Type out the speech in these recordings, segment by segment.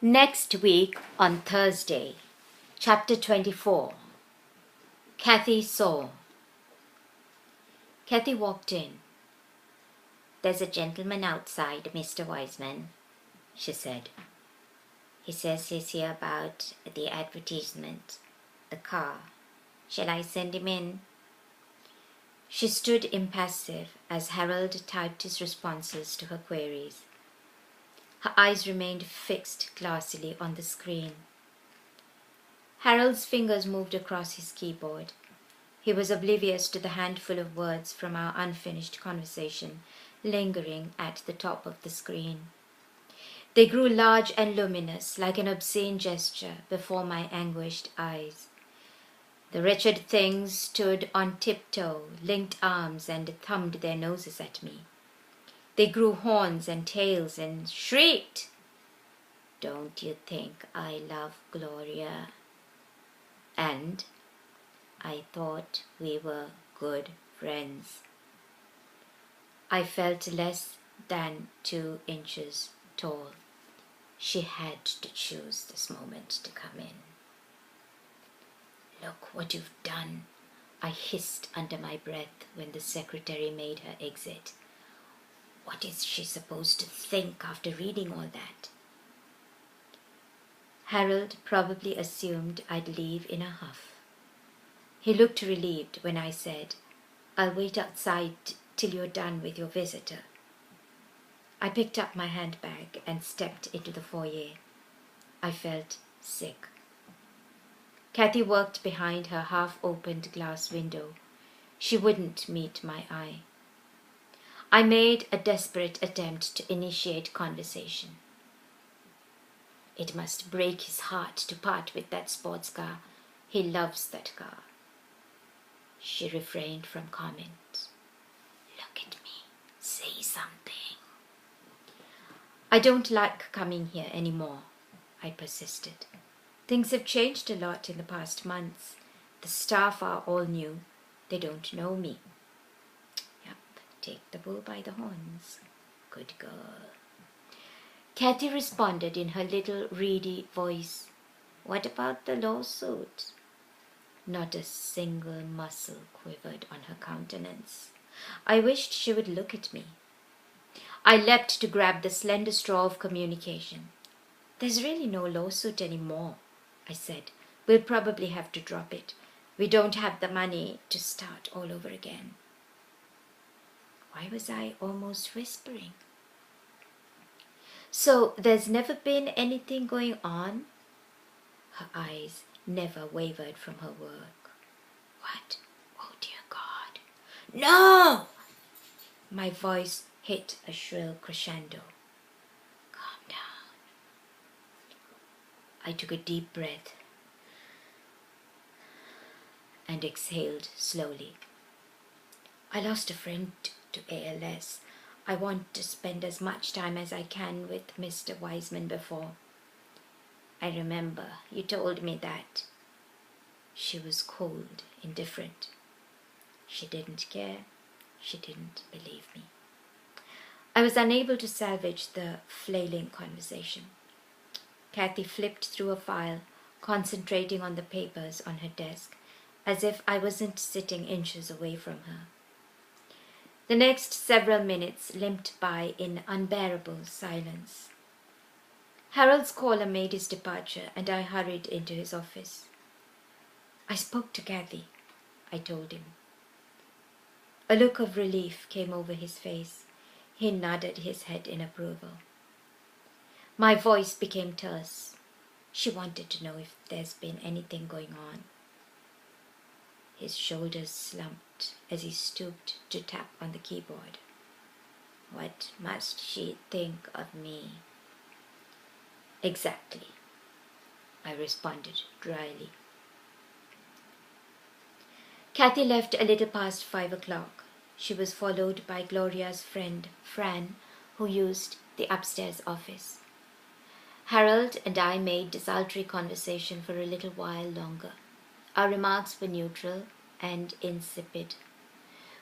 Next week on Thursday, Chapter 24. Cathy saw. Cathy walked in. "There's a gentleman outside, Mr. Wiseman," she said. "He says he's here about the advertisement, the car. Shall I send him in?" She stood impassive as Harold typed his responses to her queries. Her eyes remained fixed glassily on the screen. Harold's fingers moved across his keyboard. He was oblivious to the handful of words from our unfinished conversation lingering at the top of the screen. They grew large and luminous like an obscene gesture before my anguished eyes. The wretched things stood on tiptoe, linked arms, and thumbed their noses at me. They grew horns and tails and shrieked, "Don't you think I love Gloria?" And I thought we were good friends. I felt less than 2 inches tall. She had to choose this moment to come in. "Look what you've done," I hissed under my breath when the secretary made her exit. "What is she supposed to think after reading all that?" Harold probably assumed I'd leave in a huff. He looked relieved when I said, "I'll wait outside till you're done with your visitor." I picked up my handbag and stepped into the foyer. I felt sick. Cathy worked behind her half-opened glass window. She wouldn't meet my eye. I made a desperate attempt to initiate conversation. "It must break his heart to part with that sports car. He loves that car." She refrained from comment. "Look at me. Say something." "I don't like coming here anymore," I persisted. "Things have changed a lot in the past months. The staff are all new. They don't know me." "Yep, take the bull by the horns. Good girl." Cathy responded in her little reedy voice. "What about the lawsuit?" Not a single muscle quivered on her countenance. I wished she would look at me. I leapt to grab the slender straw of communication. "There's really no lawsuit anymore," I said. "We'll probably have to drop it. We don't have the money to start all over again." Why was I almost whispering? "So there's never been anything going on?" Her eyes never wavered from her work. "What? Oh dear God." "No!" My voice hit a shrill crescendo. "Calm down." I took a deep breath and exhaled slowly. "I lost a friend to ALS. I want to spend as much time as I can with Mr. Wiseman before." "I remember you told me that." She was cold, indifferent. She didn't care. She didn't believe me. I was unable to salvage the flailing conversation. Cathy flipped through a file, concentrating on the papers on her desk, as if I wasn't sitting inches away from her. The next several minutes limped by in unbearable silence. Harold's caller made his departure, and I hurried into his office. "I spoke to Cathy," I told him. A look of relief came over his face. He nodded his head in approval. My voice became terse. "She wanted to know if there's been anything going on." His shoulders slumped as he stooped to tap on the keyboard. "What must she think of me?" "Exactly," I responded dryly. Cathy left a little past 5 o'clock. She was followed by Gloria's friend, Fran, who used the upstairs office. Harold and I made desultory conversation for a little while longer. Our remarks were neutral and insipid.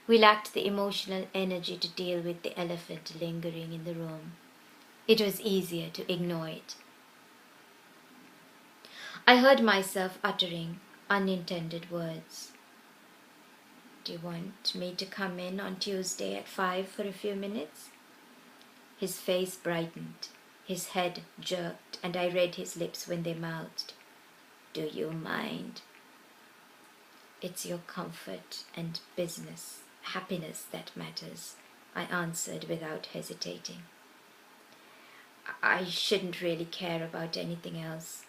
We lacked the emotional energy to deal with the elephant lingering in the room. It was easier to ignore it. I heard myself uttering unintended words. Do you want me to come in on Tuesday at 5 for a few minutes? His face brightened, his head jerked, and I read his lips when they mouthed, Do you mind? It's your comfort and happiness that matters, I answered without hesitating. I shouldn't really care about anything else.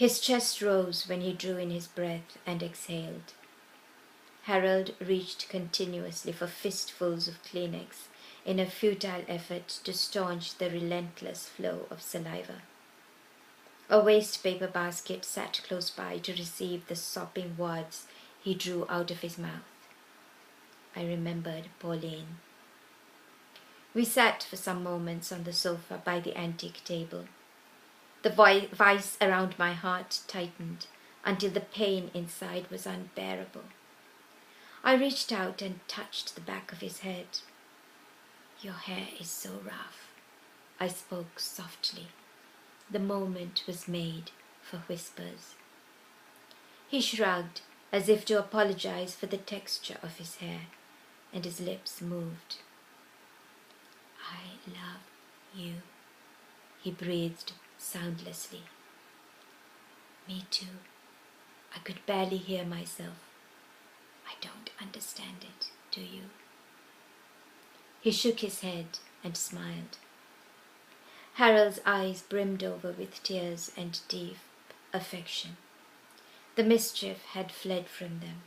His chest rose when he drew in his breath and exhaled. Harold reached continuously for fistfuls of Kleenex in a futile effort to staunch the relentless flow of saliva. A waste paper basket sat close by to receive the sopping wads he drew out of his mouth. I remembered Pauline. We sat for some moments on the sofa by the antique table. The vice around my heart tightened until the pain inside was unbearable. I reached out and touched the back of his head. Your hair is so rough, I spoke softly. The moment was made for whispers. He shrugged as if to apologize for the texture of his hair, and his lips moved. I love you, he breathed soundlessly. Me too. I could barely hear myself. I don't understand it, do you? He shook his head and smiled. Harold's eyes brimmed over with tears and deep affection. The mischief had fled from them.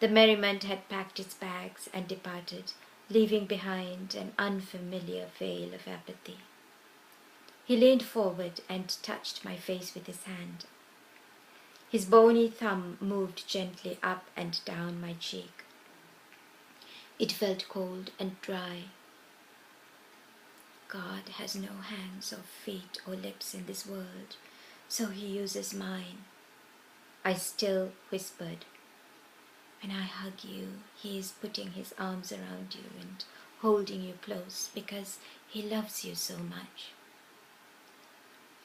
The merriment had packed its bags and departed, leaving behind an unfamiliar veil of apathy. He leaned forward and touched my face with his hand. His bony thumb moved gently up and down my cheek. It felt cold and dry. God has no hands or feet or lips in this world, so he uses mine. I still whispered. When I hug you, he is putting his arms around you and holding you close because he loves you so much.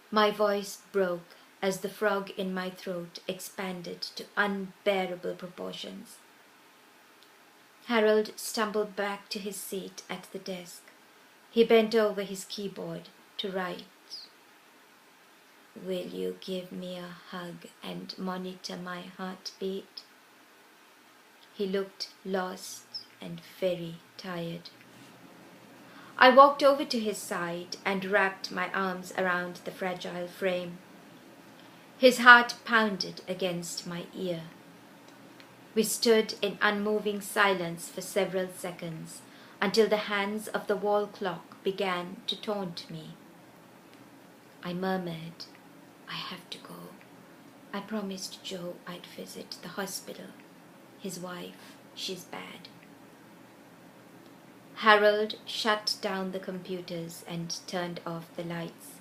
My voice broke as the frog in my throat expanded to unbearable proportions. Harold stumbled back to his seat at the desk. He bent over his keyboard to write. Will you give me a hug and monitor my heartbeat? He looked lost and very tired. I walked over to his side and wrapped my arms around the fragile frame. His heart pounded against my ear. We stood in unmoving silence for several seconds until the hands of the wall clock began to taunt me. I murmured, I have to go. I promised Joe I'd visit the hospital. His wife, she's bad. Harold shut down the computers and turned off the lights.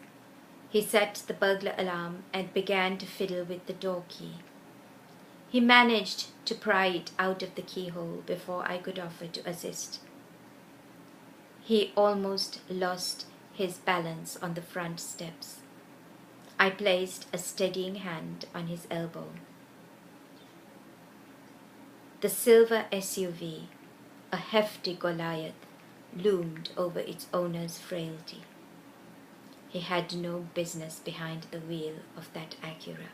He set the burglar alarm and began to fiddle with the door key. He managed to pry it out of the keyhole before I could offer to assist. He almost lost his balance on the front steps. I placed a steadying hand on his elbow. The silver SUV, a hefty Goliath, loomed over its owner's frailty. He had no business behind the wheel of that Acura.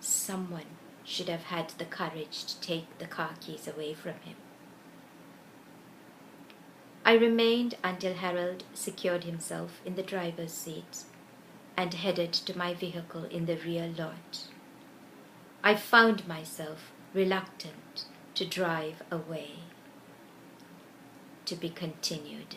Someone should have had the courage to take the car keys away from him. I remained until Harold secured himself in the driver's seat and headed to my vehicle in the rear lot. I found myself reluctant to drive away. To be continued.